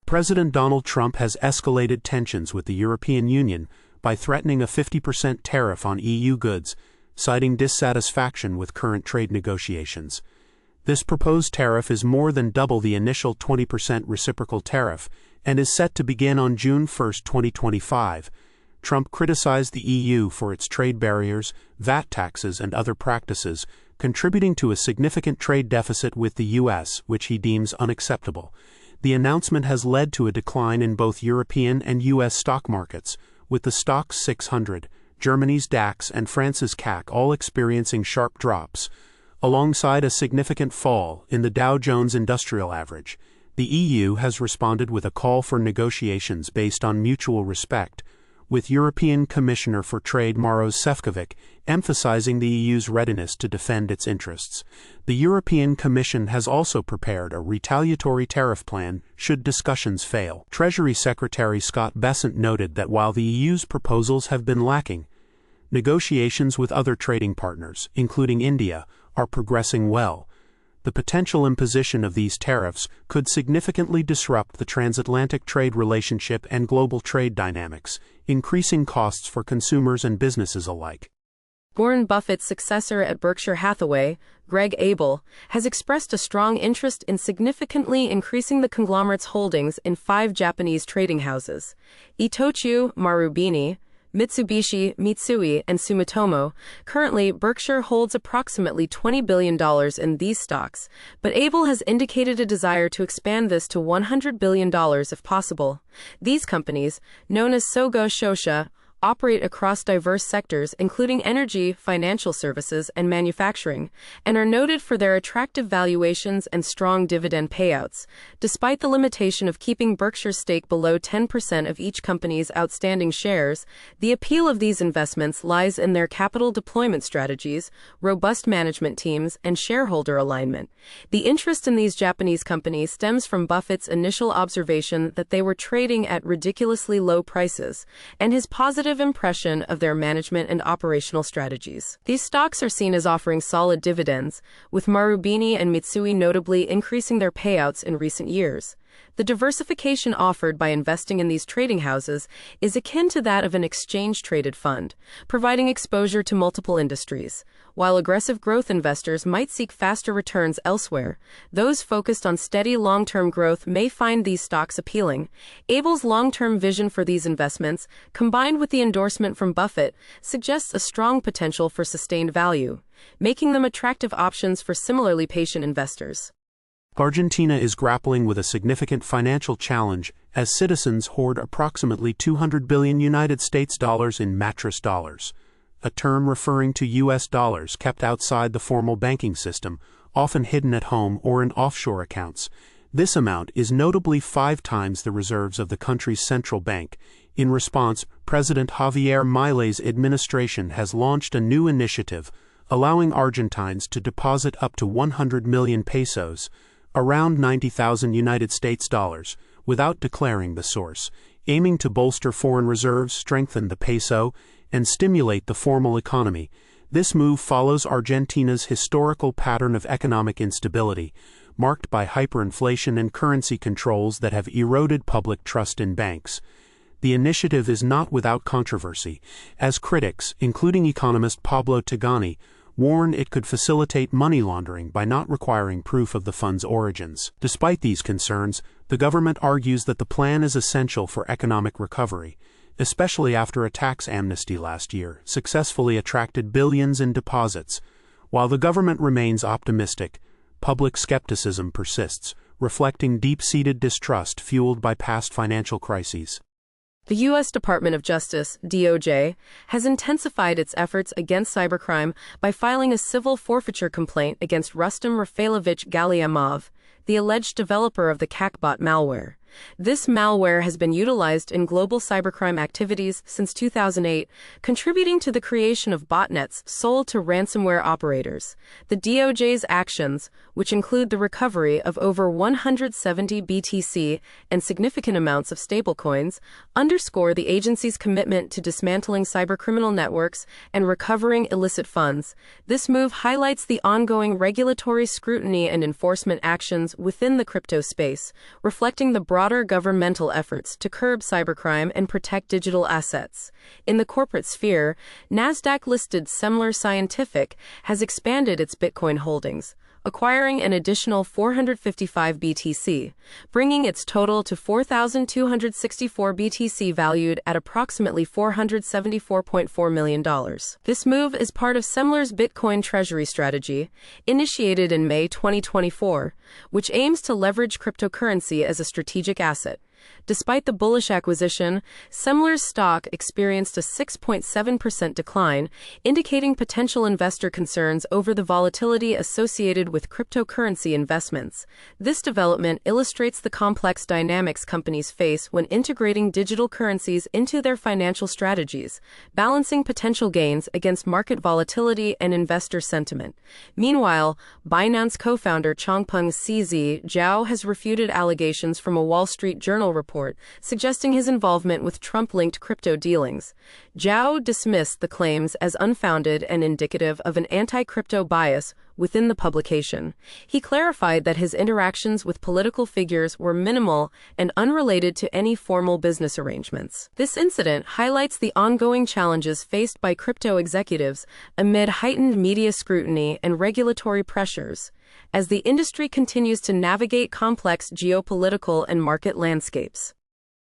President Donald Trump has escalated tensions with the European Union by threatening a 50% tariff on EU goods, citing dissatisfaction with current trade negotiations. This proposed tariff is more than double the initial 20% reciprocal tariff and is set to begin on June 1, 2025. Trump criticized the EU for its trade barriers, VAT taxes, and other practices, contributing to a significant trade deficit with the U.S., which he deems unacceptable. The announcement has led to a decline in both European and U.S. stock markets, with the Stoxx 600, Germany's DAX, and France's CAC all experiencing sharp drops, alongside a significant fall in the Dow Jones Industrial Average. The EU has responded with a call for negotiations based on mutual respect, with European Commissioner for Trade Maros Sefcovic emphasizing the EU's readiness to defend its interests. The European Commission has also prepared a retaliatory tariff plan should discussions fail. Treasury Secretary Scott Bessent noted that while the EU's proposals have been lacking, negotiations with other trading partners, including India, are progressing well. The potential imposition of these tariffs could significantly disrupt the transatlantic trade relationship and global trade dynamics, increasing costs for consumers and businesses alike. Warren Buffett's successor at Berkshire Hathaway, Greg Abel, has expressed a strong interest in significantly increasing the conglomerate's holdings in 5 Japanese trading houses: Itochu, Marubeni, Mitsubishi, Mitsui, and Sumitomo. Currently, Berkshire holds approximately $20 billion in these stocks, but Abel has indicated a desire to expand this to $100 billion if possible. These companies, known as Sogo Shosha, operate across diverse sectors including energy, financial services, and manufacturing, and are noted for their attractive valuations and strong dividend payouts. Despite the limitation of keeping Berkshire's stake below 10% of each company's outstanding shares, the appeal of these investments lies in their capital deployment strategies, robust management teams, and shareholder alignment. The interest in these Japanese companies stems from Buffett's initial observation that they were trading at ridiculously low prices, and his positive impression of their management and operational strategies. These stocks are seen as offering solid dividends, with Marubeni and Mitsui notably increasing their payouts in recent years. The diversification offered by investing in these trading houses is akin to that of an exchange-traded fund, providing exposure to multiple industries. While aggressive growth investors might seek faster returns elsewhere, those focused on steady long-term growth may find these stocks appealing. Abel's long-term vision for these investments, combined with the endorsement from Buffett, suggests a strong potential for sustained value, making them attractive options for similarly patient investors. Argentina is grappling with a significant financial challenge as citizens hoard approximately $200 billion in mattress dollars, a term referring to U.S. dollars kept outside the formal banking system, often hidden at home or in offshore accounts. This amount is notably 5 times the reserves of the country's central bank. In response, President Javier Milei's administration has launched a new initiative allowing Argentines to deposit up to 100 million pesos, around 90,000 United States dollars, without declaring the source, aiming to bolster foreign reserves, strengthen the peso, and stimulate the formal economy. This move follows Argentina's historical pattern of economic instability, marked by hyperinflation and currency controls that have eroded public trust in banks. The initiative is not without controversy, as critics, including economist Pablo Tigani, warn it could facilitate money laundering by not requiring proof of the fund's origins. Despite these concerns, the government argues that the plan is essential for economic recovery, especially after a tax amnesty last year successfully attracted billions in deposits. While the government remains optimistic, public skepticism persists, reflecting deep-seated distrust fueled by past financial crises. The U.S. Department of Justice, DOJ, has intensified its efforts against cybercrime by filing a civil forfeiture complaint against Rustam Rafailovich Galiamov, the alleged developer of the CACbot malware. This malware has been utilized in global cybercrime activities since 2008, contributing to the creation of botnets sold to ransomware operators. The DOJ's actions, which include the recovery of over 170 BTC and significant amounts of stablecoins, underscore the agency's commitment to dismantling cybercriminal networks and recovering illicit funds. This move highlights the ongoing regulatory scrutiny and enforcement actions within the crypto space, reflecting the broader broader governmental efforts to curb cybercrime and protect digital assets. In the corporate sphere, Nasdaq-listed Semler Scientific has expanded its Bitcoin holdings, acquiring an additional 455 BTC, bringing its total to 4,264 BTC valued at approximately $474.4 million. This move is part of Semler's Bitcoin treasury strategy, initiated in May 2024, which aims to leverage cryptocurrency as a strategic asset. Despite the bullish acquisition, Semler's stock experienced a 6.7% decline, indicating potential investor concerns over the volatility associated with cryptocurrency investments. This development illustrates the complex dynamics companies face when integrating digital currencies into their financial strategies, balancing potential gains against market volatility and investor sentiment. Meanwhile, Binance co-founder Changpeng CZ Zhao has refuted allegations from a Wall Street Journal report suggesting his involvement with Trump-linked crypto dealings. Zhao dismissed the claims as unfounded and indicative of an anti-crypto bias within the publication. He clarified that his interactions with political figures were minimal and unrelated to any formal business arrangements. This incident highlights the ongoing challenges faced by crypto executives amid heightened media scrutiny and regulatory pressures, as the industry continues to navigate complex geopolitical and market landscapes.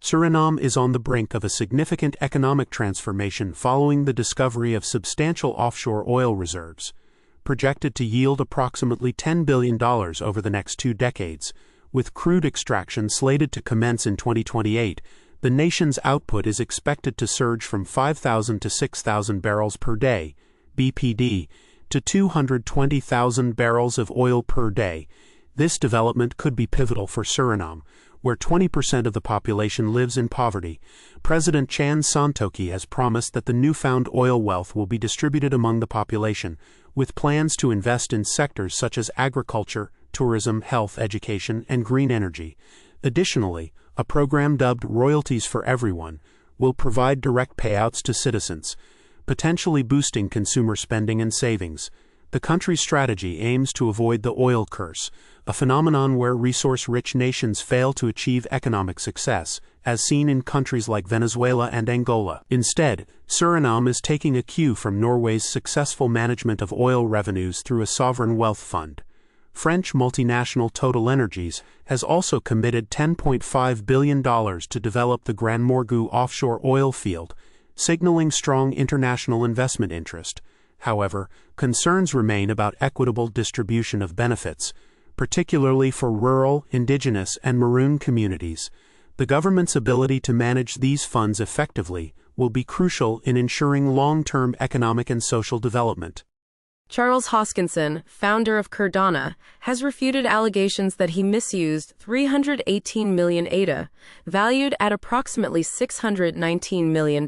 Suriname is on the brink of a significant economic transformation following the discovery of substantial offshore oil reserves, projected to yield approximately $10 billion over the next 2 decades. With crude extraction slated to commence in 2028, the nation's output is expected to surge from 5,000 to 6,000 barrels per day, BPD, to 220,000 barrels of oil per day. This development could be pivotal for Suriname, where 20% of the population lives in poverty. President Chan Santoki has promised that the newfound oil wealth will be distributed among the population, with plans to invest in sectors such as agriculture, tourism, health, education, and green energy. Additionally, a program dubbed Royalties for Everyone will provide direct payouts to citizens, potentially boosting consumer spending and savings. The country's strategy aims to avoid the oil curse, a phenomenon where resource-rich nations fail to achieve economic success, as seen in countries like Venezuela and Angola. Instead, Suriname is taking a cue from Norway's successful management of oil revenues through a sovereign wealth fund. French multinational Total Energies has also committed $10.5 billion to develop the Grand Morgu offshore oil field, signaling strong international investment interest. However, concerns remain about equitable distribution of benefits, particularly for rural, indigenous, and maroon communities. The government's ability to manage these funds effectively will be crucial in ensuring long-term economic and social development. Charles Hoskinson, founder of Cardano, has refuted allegations that he misused 318 million ADA, valued at approximately $619 million,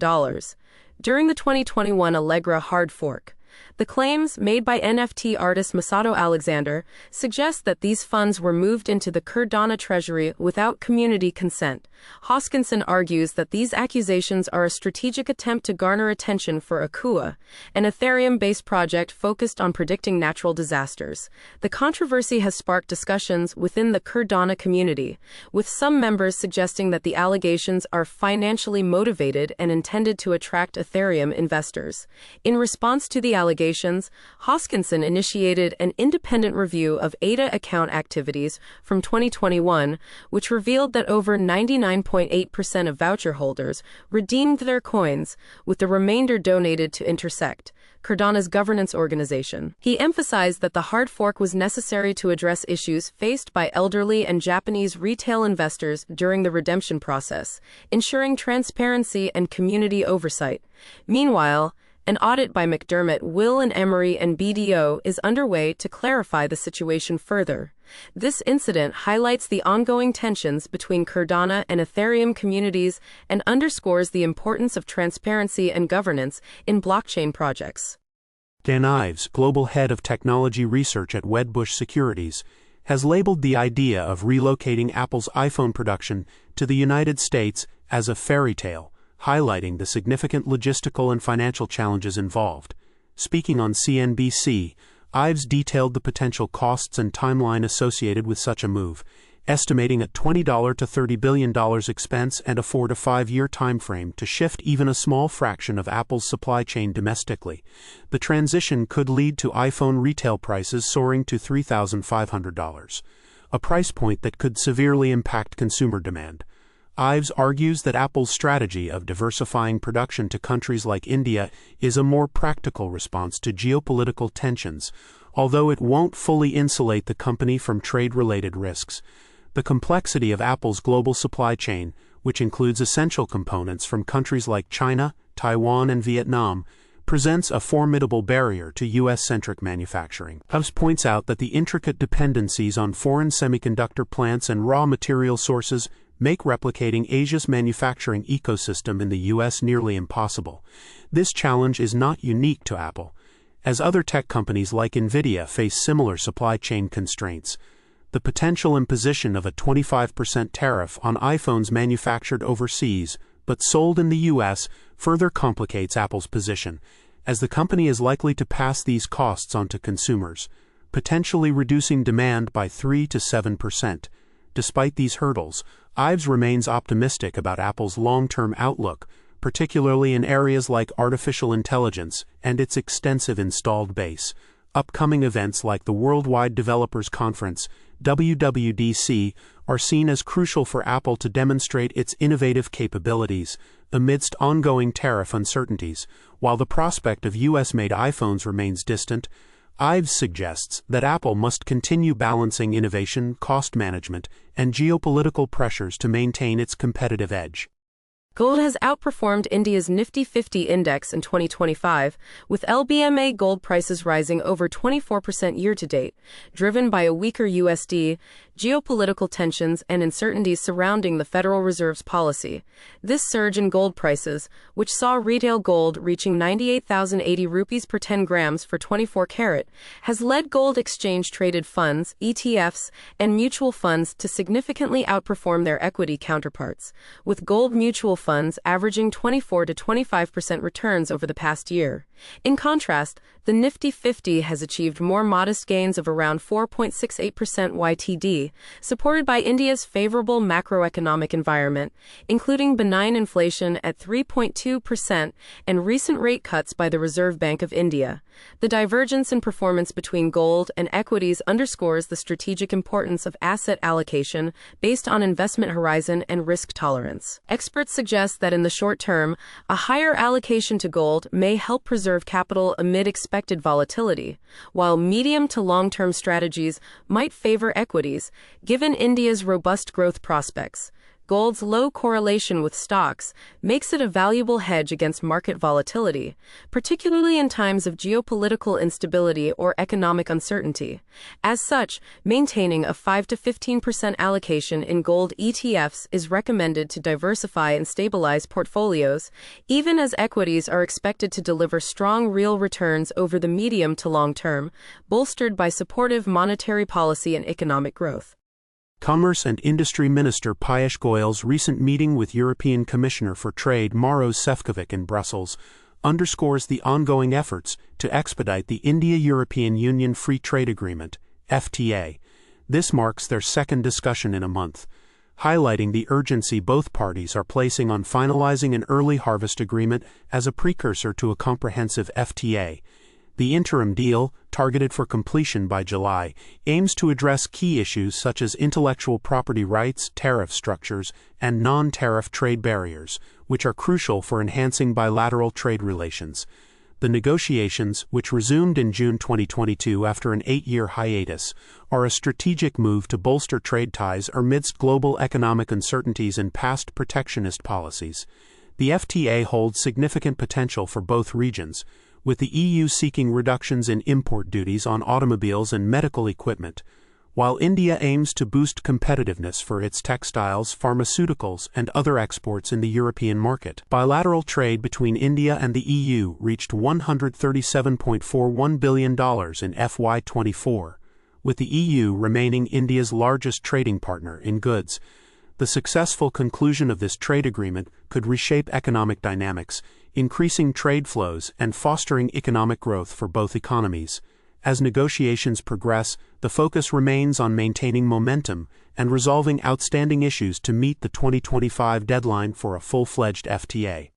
during the 2021 Allegra hard fork. The claims, made by NFT artist Masato Alexander, suggest that these funds were moved into the Cardano treasury without community consent. Hoskinson argues that these accusations are a strategic attempt to garner attention for Akua, an Ethereum-based project focused on predicting natural disasters. The controversy has sparked discussions within the Cardano community, with some members suggesting that the allegations are financially motivated and intended to attract Ethereum investors. In response to the allegations, Hoskinson initiated an independent review of ADA account activities from 2021, which revealed that over 99.8% of voucher holders redeemed their coins, with the remainder donated to Intersect, Cardano's governance organization. He emphasized that the hard fork was necessary to address issues faced by elderly and Japanese retail investors during the redemption process, ensuring transparency and community oversight. Meanwhile, an audit by McDermott, Will and Emery and BDO is underway to clarify the situation further. This incident highlights the ongoing tensions between Cardano and Ethereum communities and underscores the importance of transparency and governance in blockchain projects. Dan Ives, global head of technology research at Wedbush Securities, has labeled the idea of relocating Apple's iPhone production to the United States as a fairy tale, highlighting the significant logistical and financial challenges involved. Speaking on CNBC, Ives detailed the potential costs and timeline associated with such a move, estimating a $20 to $30 billion expense and a 4 to 5 year timeframe to shift even a small fraction of Apple's supply chain domestically. The transition could lead to iPhone retail prices soaring to $3,500, a price point that could severely impact consumer demand. Ives argues that Apple's strategy of diversifying production to countries like India is a more practical response to geopolitical tensions, although it won't fully insulate the company from trade-related risks. The complexity of Apple's global supply chain, which includes essential components from countries like China, Taiwan, and Vietnam, presents a formidable barrier to U.S.-centric manufacturing. Ives points out that the intricate dependencies on foreign semiconductor plants and raw material sources make replicating Asia's manufacturing ecosystem in the U.S. nearly impossible. This challenge is not unique to Apple, as other tech companies like NVIDIA face similar supply chain constraints. The potential imposition of a 25% tariff on iPhones manufactured overseas but sold in the U.S. further complicates Apple's position, as the company is likely to pass these costs on to consumers, potentially reducing demand by 3 to 7%. Despite these hurdles, Ives remains optimistic about Apple's long-term outlook, particularly in areas like artificial intelligence and its extensive installed base. Upcoming events like the Worldwide Developers Conference, WWDC, are seen as crucial for Apple to demonstrate its innovative capabilities amidst ongoing tariff uncertainties. While the prospect of US-made iPhones remains distant, Ives suggests that Apple must continue balancing innovation, cost management, and geopolitical pressures to maintain its competitive edge. Gold has outperformed India's Nifty 50 index in 2025, with LBMA gold prices rising over 24% year-to-date, driven by a weaker USD, geopolitical tensions, and uncertainties surrounding the Federal Reserve's policy. This surge in gold prices, which saw retail gold reaching 98,080 rupees per 10 grams for 24 karat, has led gold exchange-traded funds, ETFs, and mutual funds to significantly outperform their equity counterparts, with gold mutual funds averaging 24 to 25% returns over the past year. In contrast, the Nifty 50 has achieved more modest gains of around 4.68% YTD, supported by India's favorable macroeconomic environment, including benign inflation at 3.2% and recent rate cuts by the Reserve Bank of India. The divergence in performance between gold and equities underscores the strategic importance of asset allocation based on investment horizon and risk tolerance. Experts suggest that in the short term, a higher allocation to gold may help preserve capital amid expected volatility, while medium to long-term strategies might favor equities, given India's robust growth prospects. Gold's low correlation with stocks makes it a valuable hedge against market volatility, particularly in times of geopolitical instability or economic uncertainty. As such, maintaining a 5 to 15% allocation in gold ETFs is recommended to diversify and stabilize portfolios, even as equities are expected to deliver strong real returns over the medium to long term, bolstered by supportive monetary policy and economic growth. Commerce and Industry Minister Piyush Goyal's recent meeting with European Commissioner for Trade Maros Sefcovic in Brussels underscores the ongoing efforts to expedite the India-European Union Free Trade Agreement, FTA. This marks their second discussion in a month, highlighting the urgency both parties are placing on finalizing an early harvest agreement as a precursor to a comprehensive FTA. The interim deal, targeted for completion by July, aims to address key issues such as intellectual property rights, tariff structures, and non-tariff trade barriers, which are crucial for enhancing bilateral trade relations. The negotiations, which resumed in June 2022 after an 8-year hiatus, are a strategic move to bolster trade ties amidst global economic uncertainties and past protectionist policies. The FTA holds significant potential for both regions, with the EU seeking reductions in import duties on automobiles and medical equipment, while India aims to boost competitiveness for its textiles, pharmaceuticals, and other exports in the European market. Bilateral trade between India and the EU reached $137.41 billion in FY24, with the EU remaining India's largest trading partner in goods. The successful conclusion of this trade agreement could reshape economic dynamics, increasing trade flows and fostering economic growth for both economies. As negotiations progress, the focus remains on maintaining momentum and resolving outstanding issues to meet the 2025 deadline for a full-fledged FTA.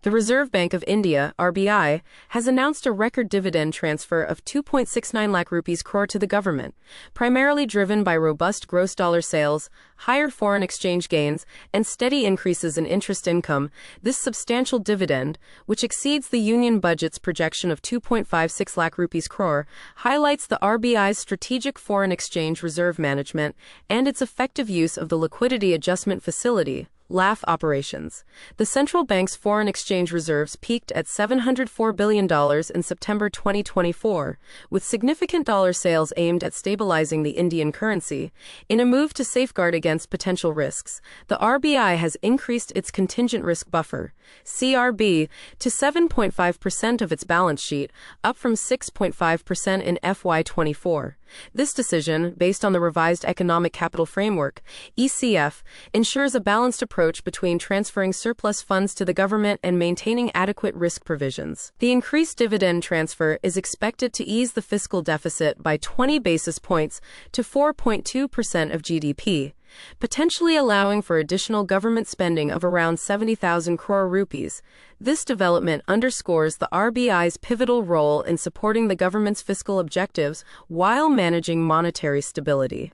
The Reserve Bank of India, RBI, has announced a record dividend transfer of 2.69 lakh rupees crore to the government, primarily driven by robust gross dollar sales, higher foreign exchange gains, and steady increases in interest income. This substantial dividend, which exceeds the union budget's projection of 2.56 lakh rupees crore, highlights the RBI's strategic foreign exchange reserve management and its effective use of the liquidity adjustment facility (LAF) operations. The central bank's foreign exchange reserves peaked at $704 billion in September 2024, with significant dollar sales aimed at stabilizing the Indian currency. In a move to safeguard against potential risks, the RBI has increased its contingent risk buffer, CRB, to 7.5% of its balance sheet, up from 6.5% in FY24. This decision, based on the revised Economic Capital Framework, ECF, ensures a balanced approach between transferring surplus funds to the government and maintaining adequate risk provisions. The increased dividend transfer is expected to ease the fiscal deficit by 20 basis points to 4.2% of GDP, potentially allowing for additional government spending of around 70,000 crore rupees. This development underscores the RBI's pivotal role in supporting the government's fiscal objectives while managing monetary stability.